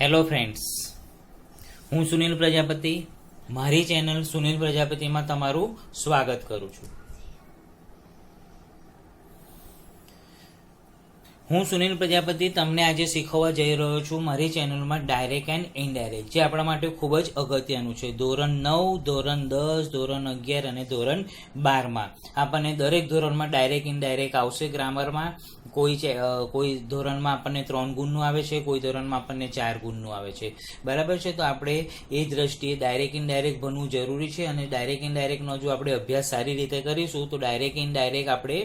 Hello friends, હું સુનિલ પ્રજાપતિ મારી channel Sunil પ્રજાપતિમાં તમારું સ્વાગત કરું છું. હું સુનિલ પ્રજાપતિ તમને આજે શીખવવા જઈ રહ્યો છું મારી ચેનલમાં ડાયરેક્ટ એન્ડ ઇનડાયરેક્ટ, જે આપણા માટે ખૂબ જ અગત્યનું છે. ધોરણ 9, ધોરણ 10, ધોરણ 11 અને ધોરણ 12માં આપણને દરેક ધોરણમાં ડાયરેક્ટ ઇનડાયરેક્ટ આવશે. ગ્રામરમાં કોઈ ધોરણમાં આપણને 3 ગુણનું આવે છે, કોઈ ધોરણમાં આપણને 4 ગુણનું આવે છે. બરાબર છે. તો આપણે એ દ્રષ્ટિએ ડાયરેક્ટ ઇનડાયરેક્ટ ભણવું જરૂરી છે. અને ડાયરેક્ટ ઇનડાયરેક્ટનો જો આપણે અભ્યાસ સારી રીતે કરીશું તો ડાયરેક્ટ ઇનડાયરેક્ટ આપણે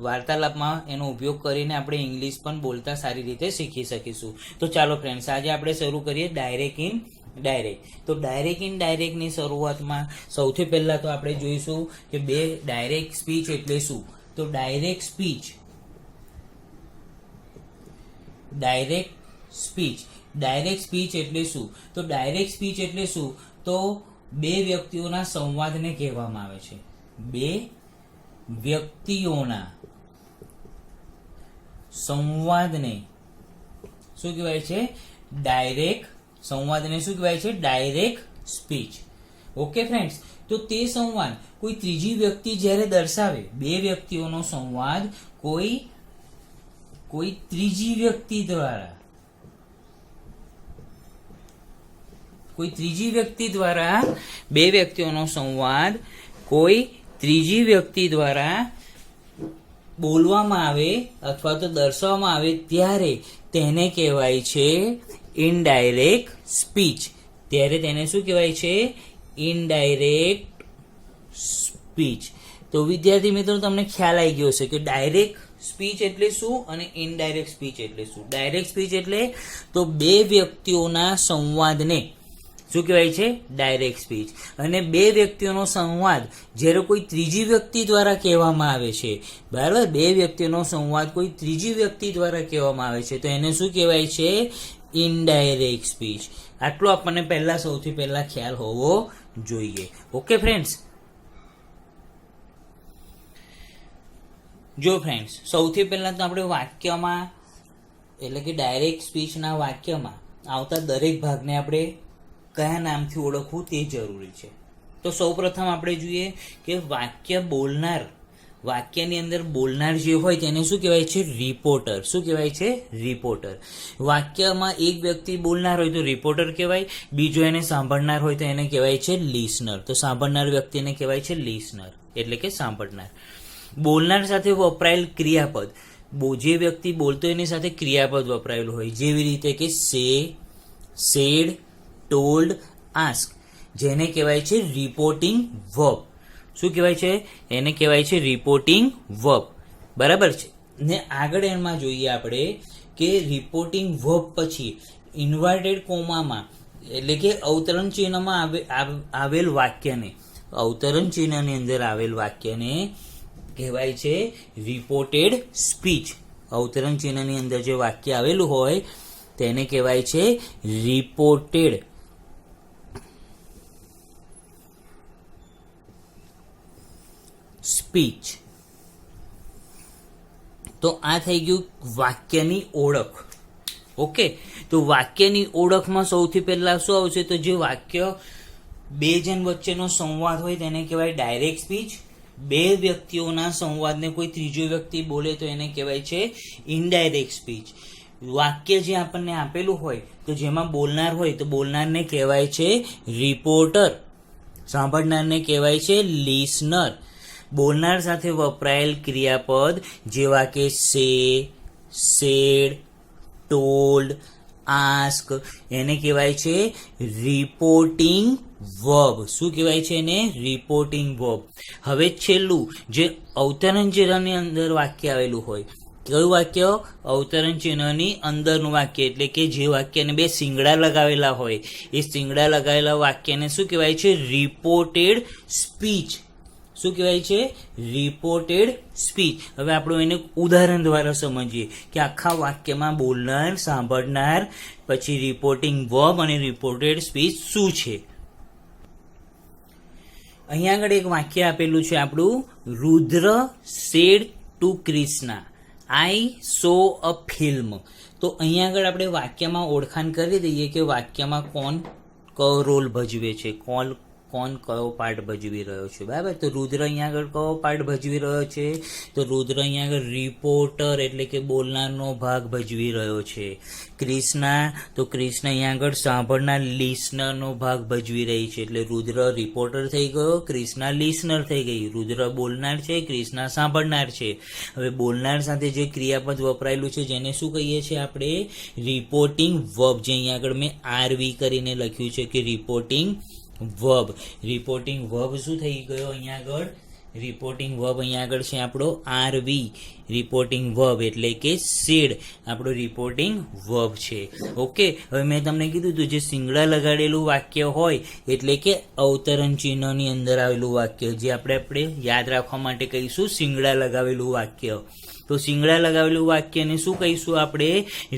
વાર્તાલાપમાં એનો ઉપયોગ કરીને આપણે ઇંગ્લિશ પણ બોલતા સારી રીતે શીખી શકીશું. તો ચાલો ફ્રેન્ડ્સ, આજે આપણે શરૂ કરીએ ડાયરેક્ટ ઇન ડાયરેક્ટ. તો ડાયરેક્ટ ઇન ડાયરેક્ટની શરૂઆતમાં સૌથી પહેલા તો આપણે જોઈશું કે ડાયરેક્ટ સ્પીચ એટલે શું. તો ડાયરેક્ટ સ્પીચ એટલે શું? તો ડાયરેક્ટ સ્પીચ એટલે શું? તો બે વ્યક્તિઓના સંવાદને કહેવામાં આવે છે. બે વ્યક્તિઓના સંવાદને શું કહેવાય છે? ડાયરેક્ટ સંવાદને શું કહેવાય છે? Direct speech. ઓકે ફ્રેન્ડ્સ, તો તે સંવાદ કોઈ ત્રીજી વ્યક્તિ જ્યારે દર્શાવે, બે વ્યક્તિઓનો સંવાદ કોઈ ત્રીજી વ્યક્તિ દ્વારા બે વ્યક્તિઓનો સંવાદ કોઈ ત્રીજી વ્યક્તિ દ્વારા બોલવામાં આવે અથવા તો દર્શાવવામાં આવે ત્યારે તેને કહેવાય છે ઇનડાયરેક્ટ સ્પીચ. ત્યારે તેને શું કહેવાય છે? Indirect speech. તો વિદ્યાર્થી મિત્રો, તમને ખ્યાલ આવી ગયો હશે કે ડાયરેક્ટ સ્પીચ એટલે શું અને ઇનડાયરેક્ટ સ્પીચ એટલે શું. ડાયરેક્ટ સ્પીચ એટલે તો બે વ્યક્તિઓના સંવાદને શું કહેવાય છે? Direct speech. અને બે વ્યક્તિઓનો સંવાદ જ્યારે કોઈ ત્રીજી વ્યક્તિ દ્વારા કહેવામાં આવે છે, બરાબર, બે વ્યક્તિઓનો સંવાદ કોઈ ત્રીજી વ્યક્તિ દ્વારા કહેવામાં આવે છે તો એને શું કહેવાય છે? Indirect speech. આટલો આપણને સૌથી પહેલા ખ્યાલ હોવો જોઈએ. ઓકે ફ્રેન્ડ્સ, જો ફ્રેન્ડ્સ, સૌથી પહેલા તો આપણે વાક્યમાં એટલે કે ડાયરેક્ટ સ્પીચના વાક્યમાં આવતા દરેક ભાગને આપણે કયા નામથી ઓળખવું તે જરૂરી છે. તો સૌપ્રથમ આપણે જોઈએ કે વાક્યની અંદર બોલનાર જે હોય તેને શું કહેવાય છે? રિપોર્ટર. શું કહેવાય છે? રિપોર્ટર. વાક્યમાં એક વ્યક્તિ બોલનાર હોય તો રિપોર્ટર કહેવાય, બીજો એને સાંભળનાર હોય તો એને કહેવાય છે લિસનર. તો સાંભળનાર વ્યક્તિને કહેવાય છે લિસનર, એટલે કે સાંભળનાર. બોલનાર સાથે વપરાયેલ ક્રિયાપદ, જે વ્યક્તિ બોલતો એની સાથે ક્રિયાપદ વપરાયેલું હોય, જેવી રીતે કે સે, સેડ, ટોલ્ડ, આસ્ક, જેને કહેવાય છે રિપોર્ટિંગ વર્બ. શું કહેવાય છે? એને કહેવાય છે રિપોર્ટિંગ વર્બ. બરાબર છે ને? આગળ એમાં જોઈએ આપણે કે રિપોર્ટિંગ વર્બ પછી ઇન્વર્ટેડ કોમામાં એટલે કે અવતરણ ચિહ્નમાં આવેલ વાક્યને, અવતરણ ચિહ્નની અંદર આવેલ વાક્યને કહેવાય છે રિપોર્ટેડ સ્પીચ. અવતરણ ચિહ્નની અંદર જે વાક્ય આવેલું હોય તેને કહેવાય છે રિપોર્ટેડ સ્પીચ. તો આ થઈ ગયું વાક્યની ઓળખ. ઓકે, તો વાક્યની ઓળખમાં સૌથી પહેલા શું આવશે? તો જે વાક્ય બે જણ વચ્ચેનો સંવાદ હોય તેને કહેવાય ડાયરેક્ટ સ્પીચ. બે વ્યક્તિઓના સંવાદને કોઈ ત્રીજો વ્યક્તિ બોલે તો એને કહેવાય છે ઇનડાયરેક્ટ સ્પીચ. વાક્ય જે આપણને આપેલું હોય તો જેમાં બોલનાર હોય તો બોલનારને કહેવાય છે રિપોર્ટર, સાંભળનારને કહેવાય છે લિસનર. બોલનાર સાથે વપરાયેલ ક્રિયાપદ જેવા કે સે, સેડ, ટોલ્ડ, આસ્ક, એને કહેવાય છે રિપોર્ટિંગ વર્બ. શું કહેવાય છે એને? Reporting verb. હવે છેલ્લું જે અવતરણ ચિહ્નની અંદર વાક્ય આવેલું હોય, કયું વાક્ય? અવતરણ ચિહ્નની અંદરનું વાક્ય, એટલે કે જે વાક્યને બે શિંગડા લગાવેલા હોય એ શિંગડા લગાવેલા વાક્યને શું કહેવાય છે? Reported speech. શું કહેવાય છે? Reported speech. હવે આપણે એને ઉદાહરણ દ્વારા સમજીએ કે આખા વાક્યમાં બોલનાર, સાંભળનાર, પછી રિપોર્ટિંગ વર્બ અને રિપોર્ટેડ સ્પીચ શું છે. અહીંયા આગળ એક વાક્ય આપેલું છે આપણું, Rudra said to Krishna, I saw a film. તો અહીંયા આગળ આપણે વાક્યમાં ઓળખાણ કરી દઈએ કે વાક્યમાં કોણ કયો રોલ ભજવે છે, કોણ કયો પાર્ટ ભજવી રહ્યો છે. બરાબર. તો રુદ્ર અહીંયા આગળ કયો પાર્ટ ભજવી રહ્યો છે? તો રુદ્ર અહીંયા આગળ રિપોર્ટર એટલે કે બોલનારનો ભાગ ભજવી રહ્યો છે. કૃષ્ણા, તો કૃષ્ણ અહીંયા આગળ સાંભળનાર લિસનરનો ભાગ ભજવી રહી છે. એટલે રુદ્ર રિપોર્ટર થઈ ગયો, કૃષ્ણા લિસનર થઈ ગઈ. રુદ્ર બોલનાર છે, કૃષ્ણા સાંભળનાર છે. હવે બોલનાર સાથે જે ક્રિયાપદ વપરાયેલું છે જેને શું કહીએ છીએ આપણે? Reporting verb. જે અહીંયા આગળ મેં આરવી કરીને લખ્યું છે કે રિપોર્ટિંગ વર્બ. રિપોર્ટિંગ વર્બ શું થઈ ગયો અહીંયા આગળ? રિપોર્ટિંગ વર્બ અહીંયા આગળ છે આપણો આરવી. રિપોર્ટિંગ વર્બ એટલે કે સેડ આપણો રિપોર્ટિંગ વર્બ છે. ઓકે. હવે મેં તમને કીધું હતું જે સિંગડા લગાડેલું વાક્ય હોય એટલે કે અવતરણ ચિહ્નની અંદર આવેલું વાક્ય, જે આપણે યાદ રાખવા માટે કહીશું સિંગડા લગાવેલું વાક્ય. તો સિંગડા લગાવેલું વાક્યને શું કહીશું આપણે?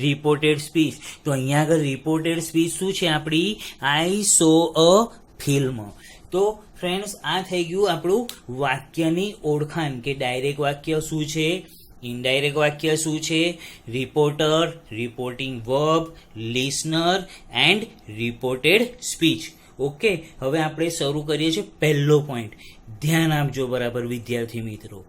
Reported speech. તો અહીંયા આગળ રિપોર્ટેડ સ્પીચ શું છે આપણી? આઈ સો અ ફિલ્મ. તો ફ્રેન્ડ્સ, આ થઈ ગયું આપણું વાક્યની ઓળખાણ કે ડાયરેક્ટ વાક્ય શું છે, ઇનડાયરેક્ટ વાક્ય શું છે, reporter, reporting verb, listener and reported speech. Okay. હવે આપણે શરૂ કરીએ છીએ પહેલો પોઈન્ટ. ધ્યાન આપજો બરાબર વિદ્યાર્થી મિત્રો.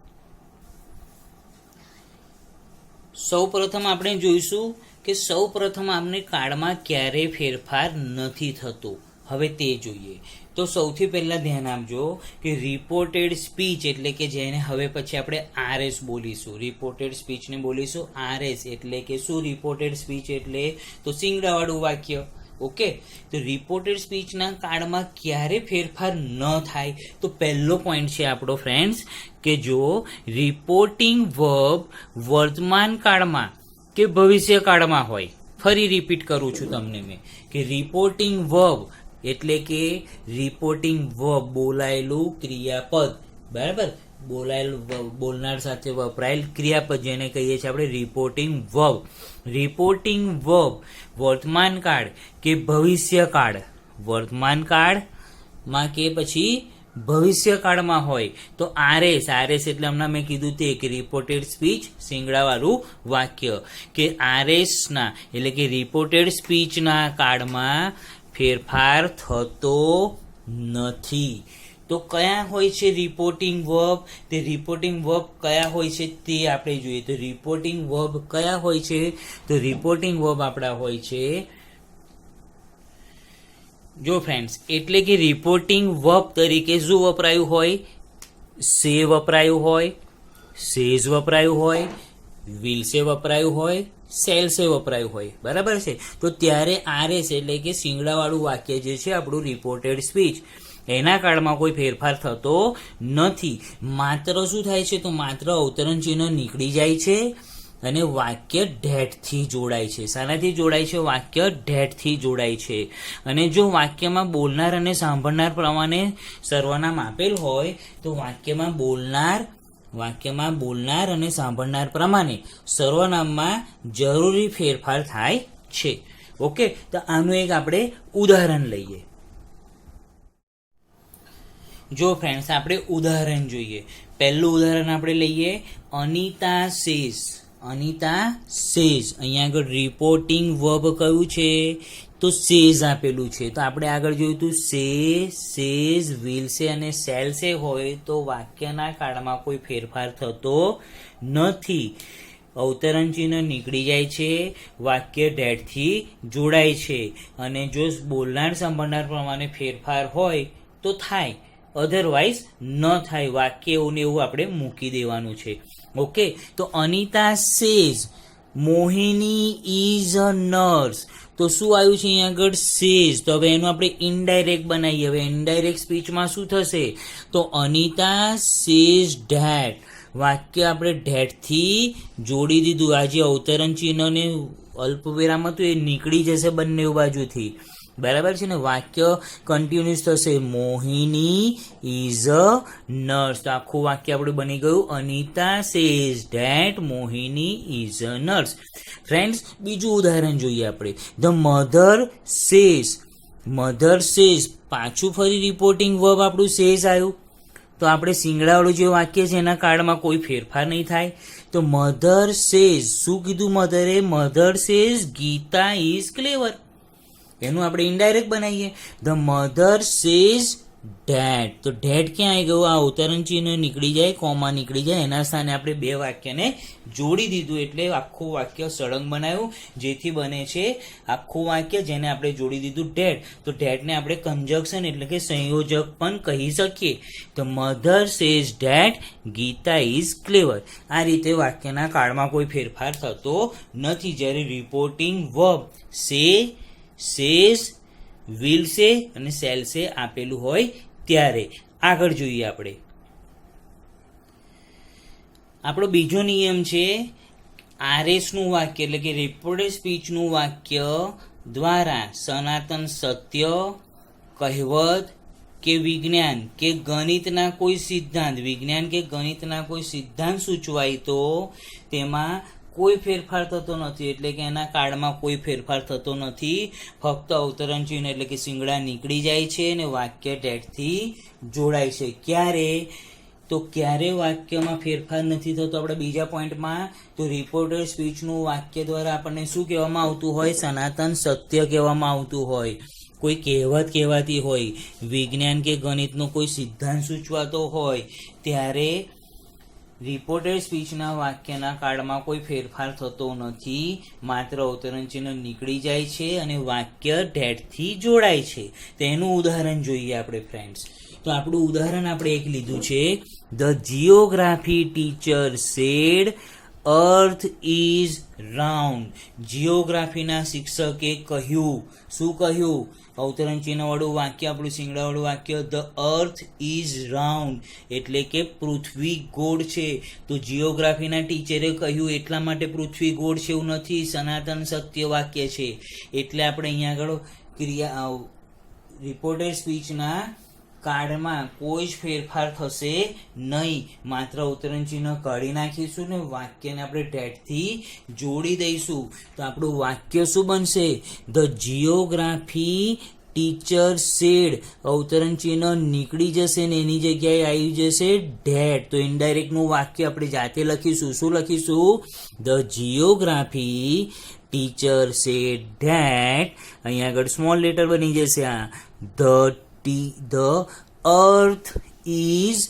સૌ પ્રથમ આપણે જોઈશું કે સૌ પ્રથમ આપણે કાળમાં ક્યારેય ફેરફાર નથી થતો. હવે તે જોઈએ. તો સૌથી પહેલા ધ્યાન આપજો કે રિપોર્ટેડ સ્પીચ એટલે કે જેને હવે પછી આપણે આરએસ બોલીશું. રિપોર્ટેડ સ્પીચને બોલીશું આરએસ એટલે કે શું? રિપોર્ટેડ સ્પીચ એટલે તો સિંગડાવાળું વાક્ય. ઓકે. તો રિપોર્ટેડ સ્પીચના કાળમાં ક્યારે ફેરફાર ન થાય? તો પહેલો પોઈન્ટ છે આપણો ફ્રેન્ડ્સ કે જો રિપોર્ટિંગ વર્બ વર્તમાન કાળમાં કે ભવિષ્ય કાળમાં હોય. ફરી રિપીટ કરું છું તમને મેં કે રિપોર્ટિંગ વર્બ એટલે કે રિપોર્ટિંગ વર્બ બોલાયેલું ક્રિયાપદ. બરાબર. બોલનાર સાથે વપરાયેલ ક્રિયાપદ જેને કહીએ છીએ આપણે રિપોર્ટિંગ વર્બ. રિપોર્ટિંગ વર્બ વર્તમાન કાળ કે ભવિષ્ય કાળ, વર્તમાન કાળમાં કે પછી ભવિષ્ય કાળમાં હોય તો આરએસ એટલે હમણાં મેં કીધું તે કે રિપોર્ટેડ સ્પીચ સિંગડાવાળું વાક્ય કે આરએસના એટલે કે રિપોર્ટેડ સ્પીચના કાળમાં ફેરફાર થતો નથી. તો કયા હોય છે રિપોર્ટિંગ વર્બ? તે રિપોર્ટિંગ વર્બ કયા હોય છે તે આપણે જોઈએ. તો રિપોર્ટિંગ વર્બ કયા હોય છે? તો રિપોર્ટિંગ વર્બ આપણા હોય છે જો ફ્રેન્ડ્સ એટલે કે રિપોર્ટિંગ વર્બ તરીકે શું વપરાયું હોય? સે વપરાયું હોય, સેઝ વપરાયું હોય, વિલસે વપરાયું હોય, સેલ્સે વપરાયું હોય. બરાબર છે. તો ત્યારે આરએસ એટલે કે સિંગડાવાળું વાક્ય જે છે આપણું રિપોર્ટેડ સ્પીચ એના કાળમાં કોઈ ફેરફાર થતો નથી. માત્ર શું થાય છે? તો માત્ર અવતરણ ચિહ્ન નીકળી જાય છે અને વાક્ય ધેટથી જોડાય છે. શાનાથી જોડાય છે? વાક્ય ધેટથી જોડાય છે. અને જો વાક્યમાં બોલનાર અને સાંભળનાર પ્રમાણે સર્વનામ આપેલ હોય તો વાક્યમાં બોલનાર અને સાંભળનાર પ્રમાણે સર્વનામમાં જરૂરી ફેરફાર થાય છે. ઓકે. તો આનું એક આપણે ઉદાહરણ લઈએ. જો ફ્રેન્ડ્સ આપણે ઉદાહરણ જોઈએ. પહેલું ઉદાહરણ આપણે લઈએ અનિતા સેઝ. અહીંયા આગળ રિપોર્ટિંગ વર્બ કયું છે? તો સેઝ આપેલું છે. તો આપણે આગળ જોયું હતું સેઝ, વિલસે અને સેલ્સે હોય તો વાક્યના કાળમાં કોઈ ફેરફાર થતો નથી. અવતરણ ચિહ્ન નીકળી જાય છે, વાક્ય ધેટથી જોડાય છે અને જો બોલનાર સાંભળનાર પ્રમાણે ફેરફાર હોય તો થાય, અધરવાઇઝ ન થાય. વાક્ય એવું ને એવું આપણે મૂકી દેવાનું છે. ઓકે. તો Anita says Mohini is a nurse. તો શું આવ્યું છે અહીંયા આગળ? સેઝ. તો હવે એનું આપણે ઇનડાયરેક્ટ બનાવીએ. હવે ઇનડાયરેક્ટ સ્પીચમાં શું થશે? તો અનિતા સેઝ ધેટ. વાક્ય આપણે ધેટથી જોડી દીધું. આ જે અવતરણ ચિહ્ન ને અલ્પવિરામ હતું એ નીકળી જશે બંને બાજુથી. બરાબર છે ને? વાક્ય કન્ટિન્યુઅસ થશે મોહિની ઇઝ અ નર્સ. તો આખું વાક્ય આપણું બની ગયું Anita says that Mohini is a nurse. Friends, બીજું ઉદાહરણ જોઈએ આપણે. The mother says. પાછું ફરી રિપોર્ટિંગ વર્બ આપણું સેઝ આવ્યું. તો આપણે શિંગડાવાળું જે વાક્ય છે એના કાળમાં કોઈ ફેરફાર નહીં થાય. તો મધર સેઝ, શું કીધું મધરે? Mother says Geeta is clever. એનું આપણે ઇનડાયરેક્ટ બનાવીએ. The mother says dad. તો ડેડ ક્યાં આવી ગયું? આ ઉદાહરણ ચિહ્ન નીકળી જાય, કોમા નીકળી જાય, એના સ્થાને આપણે બે વાક્યને જોડી દીધું એટલે આખું વાક્ય સળંગ બનાવ્યું, જેથી બને છે આખું વાક્ય જેને આપણે જોડી દીધું ડેડ. તો ડેડને આપણે કંજક્શન એટલે કે સંયોજક પણ કહી શકીએ. તો mother says that Geeta is clever. આ રીતે વાક્યના કાળમાં કોઈ ફેરફાર થતો નથી. જ્યારે reporting verb say, says, will say અને શેલ સે આપેલું હોય ત્યારે. આગળ જોઈએ આપણે. આપણો બીજો નિયમ છે RS નું વાક્ય એટલે કે રિપોર્ટેડ સ્પીચનું વાક્ય દ્વારા સનાતન સત્ય, કહેવત કે વિજ્ઞાન કે ગણિતના કોઈ સિદ્ધાંત, વિજ્ઞાન કે ગણિતના કોઈ સિદ્ધાંત સૂચવાય તો તેમાં કોઈ ફેરફાર થતો નથી. એટલે કે એના કાળમાં કોઈ ફેરફાર થતો નથી. ફક્ત અવતરણ ચિહ્ન એટલે કે શિંગડા નીકળી જાય છે અને વાક્ય ડેડથી જોડાય છે. ક્યારે? તો ક્યારે વાક્યમાં ફેરફાર નથી થતો? આપણે બીજા પોઈન્ટમાં. તો રિપોર્ટેડ સ્પીચનું વાક્ય દ્વારા આપણને શું કહેવામાં આવતું હોય? સનાતન સત્ય કહેવામાં આવતું હોય, કોઈ કહેવત કહેવાતી હોય, વિજ્ઞાન કે ગણિતનો કોઈ સિદ્ધાંત સૂચવાતો હોય, ત્યારે રિપોર્ટેડ સ્પીચના વાક્યના કાળમાં કોઈ ફેરફાર થતો નથી. માત્ર અવતરણ ચિહ્ન નીકળી જાય છે અને વાક્ય ડેડથી જોડાય છે. તેનું ઉદાહરણ જોઈએ આપણે ફ્રેન્ડ્સ. તો આપણું ઉદાહરણ આપણે એક લીધું છે, the geography teacher said earth is round. જિયોગ્રાફીના શિક્ષકે કહ્યું. શું કહ્યું? અવતરણ ચિહ્નવાળું વાક્ય, આપણું શિંગડાવાળું વાક્ય, ધ અર્થ ઇઝ રાઉન્ડ એટલે કે પૃથ્વી ગોળ છે. તો જિયોગ્રાફીના ટીચરે કહ્યું એટલા માટે પૃથ્વી ગોળ છે એવું નથી, સનાતન સત્ય વાક્ય છે. એટલે આપણે અહીંયા આગળ રિપોર્ટેડ સ્પીચના કાળમાં કોઈ જ ફેરફાર થશે નહીં. માત્ર અવતરણ ચિહ્ન કાઢી નાખીશું ને વાક્યને આપણે ડેડથી જોડી દઈશું. તો આપણું વાક્ય શું બનશે? The geography teacher said. અવતરણ ચિહ્ન નીકળી જશે ને એની જગ્યાએ આવી જશે ડેડ. તો ઇનડાયરેક્ટનું વાક્ય આપણે જાતે લખીશું. શું લખીશું? The geography teacher said that. અહીંયા આગળ સ્મોલ લેટર બની જશે. આ ધ અર્થ ઇઝ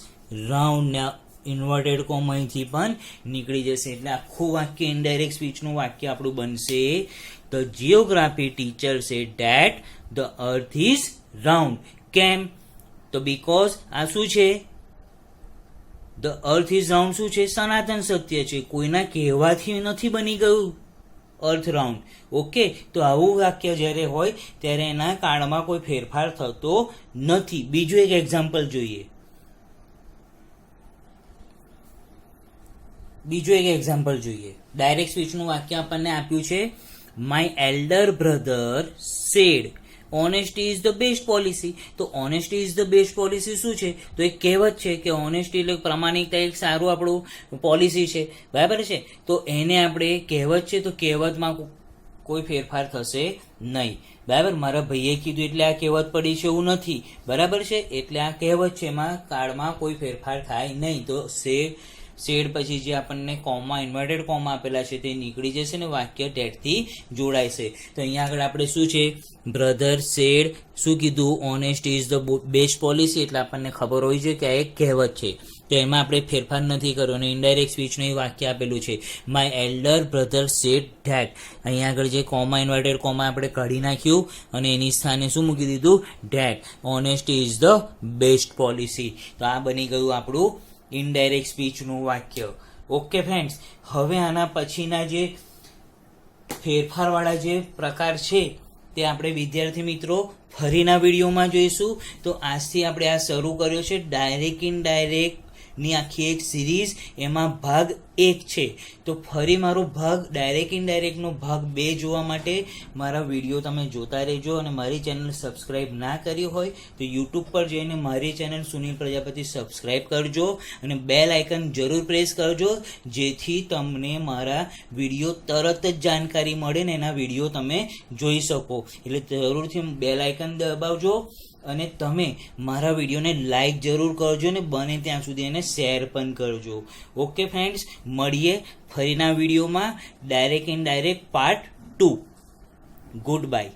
રાઉન્ડ ને ઇન્વર્ટેડ કોમા અહીંથી પણ નીકળી જશે. એટલે આખું વાક્ય ઇનડાયરેક્ટ સ્પીચનું વાક્ય આપણું બનશે, the geography teacher said that the earth is round. કેમ? તો બીકોઝ આ શું છે? ધ અર્થ ઇઝ રાઉન્ડ શું છે? સનાતન સત્ય છે. કોઈના કહેવાથી નથી બની ગયું અર્થ રાઉન્ડ. ઓકે, તો આવું વાક્ય જ્યારે હોય ત્યારે એના કાળમાં કોઈ ફેરફાર થતો નથી. બીજું એક એક્ઝામ્પલ જોઈએ. ડાયરેક્ટ સ્પીચનું વાક્ય આપણને આપ્યું છે, my elder brother said honesty is the best policy. તો honesty is the best policy શું છે? તો એક કહેવત છે કે ઓનેસ્ટી એટલે પ્રામાણિકતા એક સારું આપણું પોલિસી છે, બરાબર છે. તો એને આપણે કહેવત છે, તો કહેવતમાં કોઈ ફેરફાર થશે નહીં, બરાબર. મારા ભાઈએ કીધું એટલે આ કહેવત પડી છે એવું નથી, બરાબર છે. એટલે આ કહેવત છે, એમાં કાળમાં કોઈ ફેરફાર થાય નહીં. તો સેડ પછી જે આપણને કોમા, ઇન્વર્ટેડ કોમા આપેલા છે તે નીકળી જશે ને વાક્ય ડેડથી જોડાશે. તો અહીંયા આગળ આપણે શું છે? બ્રધર સેડ શું કીધું? Honesty is the best policy. એટલે આપણને ખબર હોય છે કે આ એક કહેવત છે, તો એમાં આપણે ફેરફાર નથી કર્યો અને ઇનડાયરેક્ટ સ્પીચનું વાક્ય આપેલું છે, my elder brother said that. અહીંયા આગળ જે કોમા, ઇન્વર્ટેડ કોમા આપણે કાઢી નાખ્યું અને એની સ્થાને શું મૂકી દીધું? That. Honesty is the best policy. તો આ બની ગયું આપણું ઇનડાયરેક્ટ સ્પીચનું વાક્ય. ઓકે ફ્રેન્ડ્સ, હવે આના પછીના જે ફેરફારવાળા જે પ્રકાર છે તે આપણે વિદ્યાર્થી મિત્રો ફરીના વિડીયોમાં જોઈશું. તો આજથી આપણે આ શરૂ કર્યો છે ડાયરેક્ટ ઇનડાયરેક્ટની આખી એક સિરીઝ. એમાં ભાગ 1 છે. તો ફરી મારો ભાગ ડાયરેક્ટ ઇનડાયરેક્ટનો ભાગ 2 જોવા માટે મારા વિડીયો તમે જોતા રહેજો. અને મારી ચેનલ સબસ્ક્રાઈબ ના કરી હોય તો યુટ્યુબ પર જઈને મારી ચેનલ સુનિલ પ્રજાપતિ સબસ્ક્રાઈબ કરજો અને બેલ આઇકન જરૂર પ્રેસ કરજો, જેથી તમને મારા વિડીયો તરત જ જાણકારી મળે ને એના વિડીયો તમે જોઈ શકો. એટલે જરૂરથી બેલ આઇકન દબાવજો અને તમે મારા વિડીયોને લાઈક જરૂર કરજો ને બને ત્યાં સુધી એને શેર પણ કરજો. ઓકે ફ્રેન્ડ્સ, મળીએ ફરીના વિડીયોમાં direct indirect part 2. Good bye.